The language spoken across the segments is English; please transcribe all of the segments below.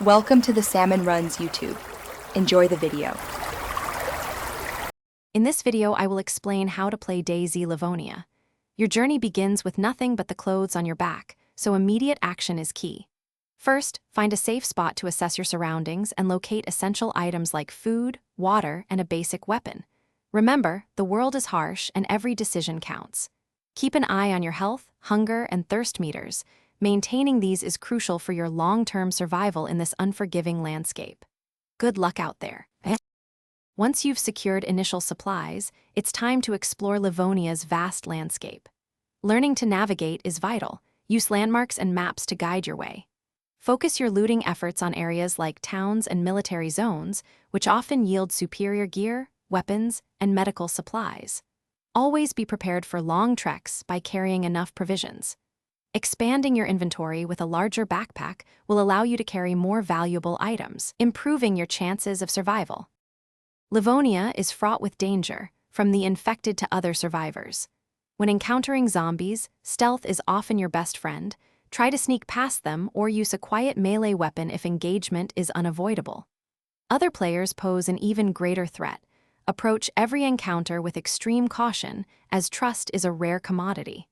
Welcome to the Salmon Runs YouTube. Enjoy the video. In this video, I will explain how to play DayZ Livonia. Your journey begins with nothing but the clothes on your back, so immediate action is key. First, find a safe spot to assess your surroundings and locate essential items like food, water, and a basic weapon. Remember, the world is harsh and every decision counts. Keep an eye on your health, hunger, and thirst meters. Maintaining these is crucial for your long-term survival in this unforgiving landscape. Good luck out there. Once you've secured initial supplies, it's time to explore Livonia's vast landscape. Learning to navigate is vital. Use landmarks and maps to guide your way. Focus your looting efforts on areas like towns and military zones, which often yield superior gear, weapons, and medical supplies. Always be prepared for long treks by carrying enough provisions. Expanding your inventory with a larger backpack will allow you to carry more valuable items, improving your chances of survival. Livonia is fraught with danger, from the infected to other survivors. When encountering zombies, stealth is often your best friend. Try to sneak past them or use a quiet melee weapon if engagement is unavoidable. Other players pose an even greater threat. Approach every encounter with extreme caution, as trust is a rare commodity.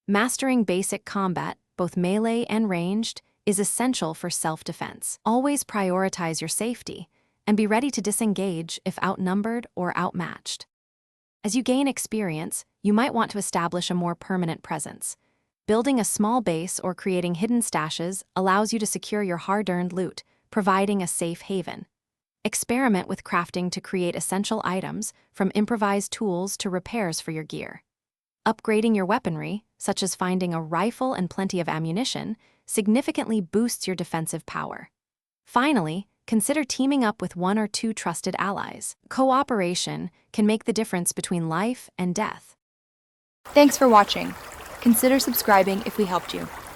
Mastering basic combat, both melee and ranged, is essential for self-defense. Always prioritize your safety, and be ready to disengage if outnumbered or outmatched. As you gain experience, you might want to establish a more permanent presence. Building a small base or creating hidden stashes allows you to secure your hard-earned loot, providing a safe haven. Experiment with crafting to create essential items, from improvised tools to repairs for your gear. Upgrading your weaponry, such as finding a rifle and plenty of ammunition, significantly boosts your defensive power. Finally, consider teaming up with one or two trusted allies. Cooperation can make the difference between life and death. Thanks for watching. Consider subscribing if we helped you.